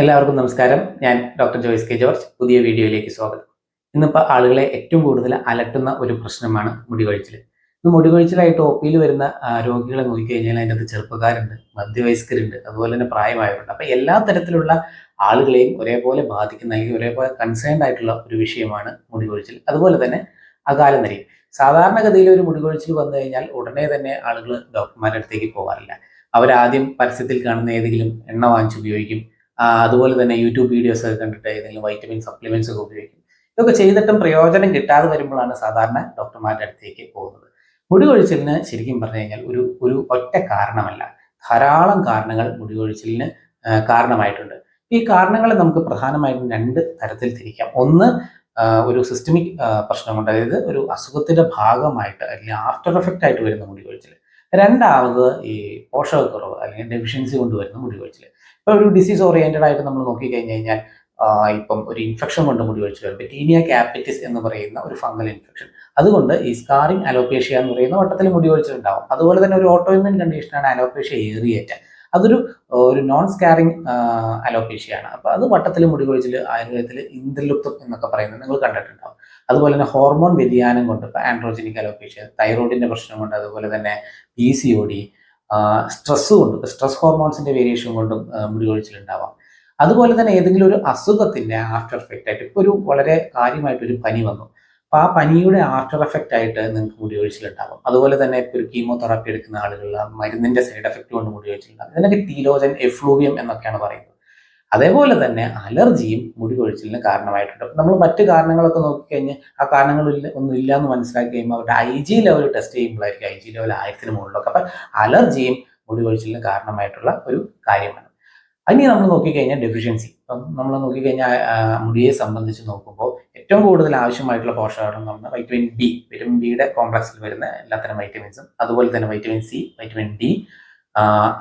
എല്ലാവർക്കും നമസ്കാരം. ഞാൻ ഡോക്ടർ ജോയ്സ് കെ ജോർജ്. പുതിയ വീഡിയോയിലേക്ക് സ്വാഗതം. ഇന്നിപ്പോൾ ആളുകളെ ഏറ്റവും കൂടുതൽ അലട്ടുന്ന ഒരു പ്രശ്നമാണ് മുടികൊഴിച്ചിൽ. ഇന്ന് മുടികൊഴിച്ചിലായിട്ട് ഒ പിയിൽ വരുന്ന രോഗികളെ നോക്കിക്കഴിഞ്ഞാൽ അതിൻ്റെ അകത്ത് ചെറുപ്പക്കാരുണ്ട്, മധ്യവയസ്കരുണ്ട്, അതുപോലെ തന്നെ പ്രായമായവരുണ്ട്. അപ്പോൾ എല്ലാ തരത്തിലുള്ള ആളുകളെയും ഒരേപോലെ ബാധിക്കുന്ന അല്ലെങ്കിൽ ഒരേപോലെ കൺസേൺഡ് ആയിട്ടുള്ള ഒരു വിഷയമാണ് മുടികൊഴിച്ചിൽ. അതുപോലെ തന്നെ അകാലനരയും. സാധാരണഗതിയിൽ ഒരു മുടികൊഴിച്ചിൽ വന്നു കഴിഞ്ഞാൽ ഉടനെ തന്നെ ആളുകൾ ഡോക്ടർമാരുടെ അടുത്തേക്ക് പോകാറില്ല. അവരാദ്യം പരസ്യത്തിൽ കാണുന്ന ഏതെങ്കിലും എണ്ണ വാങ്ങിച്ച് ഉപയോഗിക്കും. അതുപോലെ തന്നെ യൂട്യൂബ് വീഡിയോസ് ഒക്കെ കണ്ടിട്ട് ഏതെങ്കിലും വൈറ്റമിൻ സപ്ലിമെന്റ്സ് ഒക്കെ ഉപയോഗിക്കും. ഇതൊക്കെ ചെയ്തിട്ടും പ്രയോജനം കിട്ടാതെ വരുമ്പോഴാണ് സാധാരണ ഡോക്ടർമാരുടെ അടുത്തേക്ക് പോകുന്നത്. മുടി കൊഴിച്ചിലിന് ശരിക്കും പറഞ്ഞു കഴിഞ്ഞാൽ ഒരു ഒരു ഒറ്റ കാരണമല്ല, ധാരാളം കാരണങ്ങൾ മുടി കൊഴിച്ചിലിന് കാരണമായിട്ടുണ്ട്. ഈ കാരണങ്ങളെ നമുക്ക് പ്രധാനമായിട്ടും രണ്ട് തരത്തിൽ തിരിക്കാം. ഒന്ന്, ഒരു സിസ്റ്റമിക് പ്രശ്നം കൊണ്ട്, അതായത് ഒരു അസുഖത്തിന്റെ ഭാഗമായിട്ട് അല്ലെങ്കിൽ ആഫ്റ്റർ എഫക്റ്റ് ആയിട്ട് വരുന്ന മുടി കൊഴിച്ചിൽ. രണ്ടാമത് ഈ പോഷകക്കുറവ് അല്ലെങ്കിൽ ഡെഫിഷ്യൻസി കൊണ്ട് വരുന്ന മുടി കൊഴിച്ചിൽ. ഇപ്പോൾ ഒരു ഡിസീസ് ഓറിയന്റഡ് ആയിട്ട് നമ്മൾ നോക്കിക്കഴിഞ്ഞ് കഴിഞ്ഞാൽ ഇപ്പം ഒരു ഇൻഫെക്ഷൻ കൊണ്ട് മുടി കൊഴിച്ചിൽ വരും. പെറ്റീനിയ ക്യാപിറ്റിസ് എന്ന് പറയുന്ന ഒരു ഫംഗൽ ഇൻഫെക്ഷൻ, അതുകൊണ്ട് ഈ സ്കാറിംഗ് അലോപേഷ്യ എന്ന് പറയുന്ന വട്ടത്തിൽ മുടി കൊഴിച്ചിൽ ഉണ്ടാവും. അതുപോലെ തന്നെ ഒരു ഓട്ടോഇമ്യൂൺ കണ്ടീഷനാണ് അലോപേഷ്യ ഏറിയേറ്റ. അതൊരു ഒരു നോൺ സ്കാറിംഗ് അലോപേഷ്യയാണ്. അപ്പോൾ അത് വട്ടത്തിൽ മുടി കൊഴിച്ചിൽ ആയുർവേദത്തിൽ ഇന്ദ്രലുപ്തം എന്നൊക്കെ പറയുന്നത് നിങ്ങൾ കണ്ടിട്ടുണ്ടാവും. അതുപോലെ തന്നെ ഹോർമോൺ വ്യതിയാനം കൊണ്ട്, ഇപ്പോൾ ആൻഡ്രോജനിക് അലോപേഷ്യ, തൈറോയിഡിന്റെ പ്രശ്നം കൊണ്ട്, അതുപോലെ തന്നെ PCOD, സ്ട്രെസ് കൊണ്ടും, സ്ട്രെസ് ഹോർമോൺസിന്റെ വേരിയേഷൻ കൊണ്ടും മുടി കൊഴിച്ചിലുണ്ടാവാം. അതുപോലെ തന്നെ ഏതെങ്കിലും ഒരു അസുഖത്തിന്റെ ആഫ്റ്റർ എഫക്റ്റ് ആയിട്ട്, ഇപ്പോൾ ഒരു വളരെ കാര്യമായിട്ടൊരു പനി വന്നു, അപ്പോൾ ആ പനിയുടെ ആഫ്റ്റർ എഫക്റ്റ് ആയിട്ട് നിങ്ങൾക്ക് മുടി കൊഴിച്ചിലുണ്ടാവും. അതുപോലെ തന്നെ ഇപ്പോൾ ഒരു കീമോതെറാപ്പി എടുക്കുന്ന ആളുകൾ മരുന്നിന്റെ സൈഡ് എഫക്റ്റ് കൊണ്ട് മുടി കൊഴിച്ചിലുണ്ടാകും. ഇതിനൊക്കെ ടീലോജൻ, എഫ്ലൂവിയം എന്നൊക്കെയാണ് പറയുന്നത്. അതേപോലെ തന്നെ അലർജിയും മുടി കൊഴിച്ചിലിന് കാരണമായിട്ടുണ്ട്. നമ്മൾ മറ്റ് കാരണങ്ങളൊക്കെ നോക്കിക്കഴിഞ്ഞ് ആ കാരണങ്ങളിൽ ഒന്നും ഇല്ല എന്ന് മനസ്സിലാക്കി കഴിയുമ്പോൾ അവരുടെ IG ലെവൽ ടെസ്റ്റ് ചെയ്യുമ്പോഴായിരിക്കും IG ലെവൽ 1000-ന് മുകളിലൊക്കെ. അപ്പം അലർജിയും മുടി കൊഴിച്ചിലിന് കാരണമായിട്ടുള്ള ഒരു കാര്യമാണ്. ഇനി നമ്മൾ നോക്കിക്കഴിഞ്ഞാൽ ഡെഫിഷ്യൻസി. ഇപ്പം നമ്മൾ നോക്കിക്കഴിഞ്ഞാൽ മുടിയെ സംബന്ധിച്ച് നോക്കുമ്പോൾ ഏറ്റവും കൂടുതൽ ആവശ്യമായിട്ടുള്ള പോഷകങ്ങൾ എന്ന് പറഞ്ഞാൽ വിറ്റമിൻ ബിയുടെ കോംപ്ലക്സിൽ വരുന്ന എല്ലാത്തരം വൈറ്റമിൻസും, അതുപോലെ തന്നെ vitamin C, vitamin D,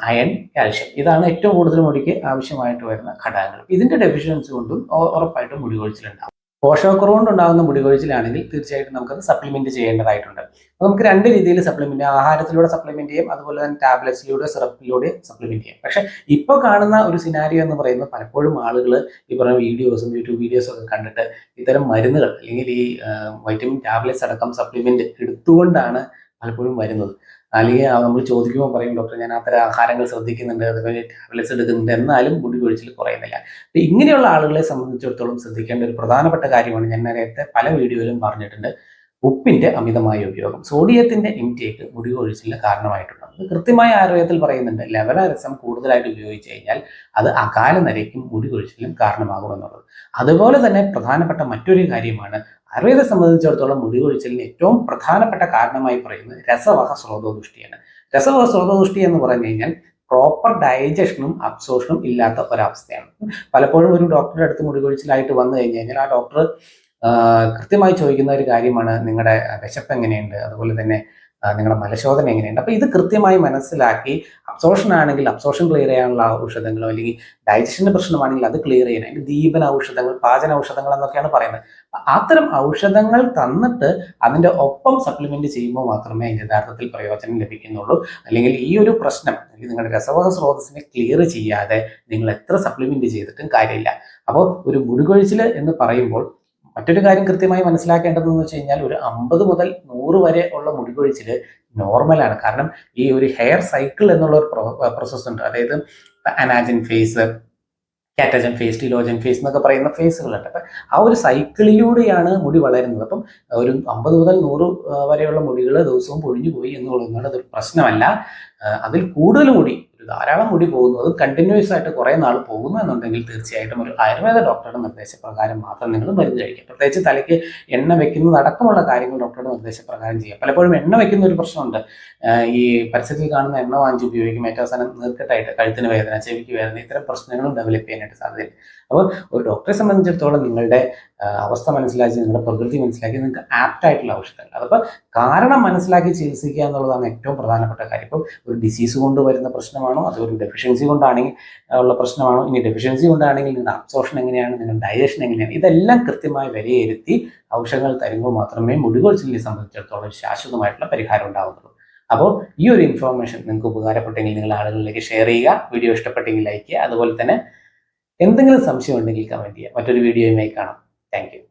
iron, calcium, ഇതാണ് ഏറ്റവും കൂടുതൽ മുടിക്ക് ആവശ്യമായിട്ട് വരുന്ന ഘടകങ്ങൾ. ഇതിന്റെ ഡെഫിഷ്യൻസി കൊണ്ടും ഉറപ്പായിട്ടും മുടി കൊഴിച്ചിലുണ്ടാകും. പോഷകക്കുറവ് കൊണ്ടുണ്ടാകുന്ന മുടി കൊഴിച്ചിലാണെങ്കിൽ തീർച്ചയായിട്ടും നമുക്കത് സപ്ലിമെന്റ് ചെയ്യേണ്ടതായിട്ടുണ്ട്. അപ്പോൾ നമുക്ക് രണ്ട് രീതിയിൽ സപ്ലിമെന്റ്, ആഹാരത്തിലൂടെ സപ്ലിമെന്റ് ചെയ്യും, അതുപോലെ തന്നെ ടാബ്ലറ്റ്സിലൂടെ, സിറപ്പിലൂടെ സപ്ലിമെന്റ് ചെയ്യും. പക്ഷെ ഇപ്പോൾ കാണുന്ന ഒരു സിനാരിയോ എന്ന് പറയുന്നത് പലപ്പോഴും ആളുകൾ ഈ പറഞ്ഞ വീഡിയോസും യൂട്യൂബ് വീഡിയോസും ഒക്കെ കണ്ടിട്ട് ഇത്തരം മരുന്നുകൾ അല്ലെങ്കിൽ ഈ വൈറ്റമിൻ ടാബ്ലറ്റ്സ് അടക്കം സപ്ലിമെന്റ് എടുത്തുകൊണ്ടാണ് പലപ്പോഴും വരുന്നത്. അല്ലെങ്കിൽ നമ്മൾ ചോദിക്കുമ്പോൾ പറയും, ഡോക്ടർ ഞാൻ അത്തരം ആഹാരങ്ങൾ ശ്രദ്ധിക്കുന്നുണ്ട്, അതുപോലെ ടാബ്ലറ്റ്സ് എടുക്കുന്നുണ്ട്, എന്നാലും മുടി കൊഴിച്ചിൽ കുറയുന്നില്ല. അപ്പം ഇങ്ങനെയുള്ള ആളുകളെ സംബന്ധിച്ചിടത്തോളം ശ്രദ്ധിക്കേണ്ട ഒരു പ്രധാനപ്പെട്ട കാര്യമാണ്, ഞാൻ നേരത്തെ പല വീഡിയോയിലും പറഞ്ഞിട്ടുണ്ട്, ഉപ്പിന്റെ അമിതമായ ഉപയോഗം, സോഡിയത്തിന്റെ ഇൻടേക്ക് മുടി കൊഴിച്ചിലിന് കാരണമായിട്ടുണ്ട്. അത് കൃത്യമായ ആയുർവേദത്തിൽ പറയുന്നുണ്ട്. ലവണരസം കൂടുതലായിട്ട് ഉപയോഗിച്ച് കഴിഞ്ഞാൽ അത് അകാല നരയ്ക്കും മുടി കൊഴിച്ചിലിനും കാരണമാകുമെന്നുള്ളത്. അതുപോലെ തന്നെ പ്രധാനപ്പെട്ട മറ്റൊരു കാര്യമാണ്, ആയുർവേദത്തെ സംബന്ധിച്ചിടത്തോളം മുടി കൊഴിച്ചിലിന് ഏറ്റവും പ്രധാനപ്പെട്ട കാരണമായി പറയുന്നത് രസവഹ സ്രോതോദുഷ്ടിയാണ്. രസവഹ സ്രോതോദുഷ്ടി എന്ന് പറഞ്ഞു കഴിഞ്ഞാൽ പ്രോപ്പർ ഡൈജഷനും അബ്സോർഷനും ഇല്ലാത്ത ഒരവസ്ഥയാണ്. പലപ്പോഴും ഒരു ഡോക്ടറുടെ അടുത്ത് മുടി കൊഴിച്ചിലായിട്ട് വന്നു കഴിഞ്ഞു കഴിഞ്ഞാൽ ആ ഡോക്ടർ കൃത്യമായി ചോദിക്കുന്ന ഒരു കാര്യമാണ്, നിങ്ങളുടെ വിശപ്പ് എങ്ങനെയുണ്ട്, അതുപോലെ തന്നെ നിങ്ങളുടെ മലശോധന എങ്ങനെയുണ്ട്. അപ്പോൾ ഇത് കൃത്യമായി മനസ്സിലാക്കി, അബ്സോർഷൻ ആണെങ്കിൽ അബ്സോർഷൻ ക്ലിയർ ചെയ്യാനുള്ള ഔഷധങ്ങളോ, അല്ലെങ്കിൽ ഡൈജഷന്റെ പ്രശ്നമാണെങ്കിൽ അത് ക്ലിയർ ചെയ്യാൻ അതിന് ദീപന ഔഷധങ്ങൾ, പാചന ഔഷധങ്ങൾ എന്നൊക്കെയാണ് പറയുന്നത്. അത്തരം ഔഷധങ്ങൾ തന്നിട്ട് അതിന്റെ ഒപ്പം സപ്ലിമെന്റ് ചെയ്യുമ്പോൾ മാത്രമേ അതിന്റെ യഥാർത്ഥത്തിൽ പ്രയോജനം ലഭിക്കുന്നുള്ളൂ. അല്ലെങ്കിൽ ഈ ഒരു പ്രശ്നം, അല്ലെങ്കിൽ നിങ്ങളുടെ രസവഹ സ്രോതസ്സിനെ ക്ലിയർ ചെയ്യാതെ നിങ്ങൾ എത്ര സപ്ലിമെന്റ് ചെയ്തിട്ടും കാര്യമില്ല. അപ്പോൾ ഒരു മുടികൊഴിച്ചിൽ എന്ന് പറയുമ്പോൾ മറ്റൊരു കാര്യം കൃത്യമായി മനസ്സിലാക്കേണ്ടതെന്ന് വെച്ച് കഴിഞ്ഞാൽ, ഒരു 50 മുതൽ 100 വരെ ഉള്ള മുടികൊഴിച്ചിൽ നോർമലാണ്. കാരണം ഈ ഒരു ഹെയർ സൈക്കിൾ എന്നുള്ള ഒരു പ്രോസസ് ഉണ്ട്. അതായത് anagen phase, catagen phase, telogen phase എന്നൊക്കെ പറയുന്ന ഫേസുകളുണ്ട്. അപ്പം ആ ഒരു സൈക്കിളിലൂടെയാണ് മുടി വളരുന്നത്. അപ്പം ഒരു 50 മുതൽ 100 വരെയുള്ള മുടികൾ ദിവസവും പൊഴിഞ്ഞു പോയി എന്നുള്ളത് അതൊരു പ്രശ്നമല്ല. അതിൽ കൂടുതൽ മുടി, ഒരു ധാരാളം മുടി പോകുന്നു, അത് കണ്ടിന്യൂസ് ആയിട്ട് കുറേ നാൾ പോകുന്നു എന്നുണ്ടെങ്കിൽ തീർച്ചയായിട്ടും ഒരു ആയുർവേദ ഡോക്ടറുടെ നിർദ്ദേശപ്രകാരം മാത്രം നിങ്ങൾ മരുന്ന് കഴിക്കുക. പ്രത്യേകിച്ച് തലയ്ക്ക് എണ്ണ വെക്കുന്നത് അടക്കമുള്ള കാര്യങ്ങൾ ഡോക്ടറുടെ നിർദ്ദേശപ്രകാരം ചെയ്യുക. പലപ്പോഴും എണ്ണ വെക്കുന്ന ഒരു പ്രശ്നമുണ്ട്. ഈ പരസ്യത്തിൽ കാണുന്ന എണ്ണ വാങ്ങിച്ച് ഉപയോഗിക്കും, ഏറ്റവും അവസാനം നീർക്കെട്ടായിട്ട് കഴുത്തിന് വേദന, ചെവിക്ക് വേദന, ഇത്തരം പ്രശ്നങ്ങളും ഡെവലപ്പ് ചെയ്യാനായിട്ട് സാധ്യതയുണ്ട്. അപ്പോൾ ഒരു ഡോക്ടറെ സംബന്ധിച്ചിടത്തോളം നിങ്ങളുടെ അവസ്ഥ മനസ്സിലാക്കി, നിങ്ങളുടെ പ്രകൃതി മനസ്സിലാക്കി, നിങ്ങൾക്ക് ആപ്റ്റ് ആയിട്ടുള്ള ഔഷധങ്ങൾ, അതപ്പോൾ കാരണം മനസ്സിലാക്കി ചികിത്സിക്കുക എന്നുള്ളതാണ് ഏറ്റവും പ്രധാനപ്പെട്ട കാര്യം. ഇപ്പം ഒരു ഡിസീസ് കൊണ്ട് വരുന്ന പ്രശ്നമാണോ, അത് ഒരു ഡെഫിഷ്യൻസി കൊണ്ടാണെങ്കിൽ ഉള്ള പ്രശ്നമാണോ, ഇനി ഡെഫിഷ്യൻസി കൊണ്ടാണെങ്കിൽ നിങ്ങളുടെ അബ്സോർഷൻ എങ്ങനെയാണ്, നിങ്ങളുടെ ഡൈജഷൻ എങ്ങനെയാണ്, ഇതെല്ലാം കൃത്യമായി വിലയിരുത്തി ഔഷധങ്ങൾ തരുമ്പോൾ മാത്രമേ മുടികൊഴിച്ചിലിനെ സംബന്ധിച്ചിടത്തോളം ശാശ്വതമായിട്ടുള്ള പരിഹാരം ഉണ്ടാകുന്നുള്ളൂ. അപ്പോൾ ഈ ഒരു ഇൻഫോർമേഷൻ നിങ്ങൾക്ക് ഉപകാരപ്പെട്ടെങ്കിൽ നിങ്ങൾ ആളുകളിലേക്ക് ഷെയർ ചെയ്യുക. വീഡിയോ ഇഷ്ടപ്പെട്ടെങ്കിൽ ലൈക്ക് ചെയ്യുക. അതുപോലെ തന്നെ എന്തെങ്കിലും സംശയം ഉണ്ടെങ്കിൽ കമന്റ് ചെയ്യാം. മറ്റൊരു വീഡിയോയുമായി കാണാം. Thank you.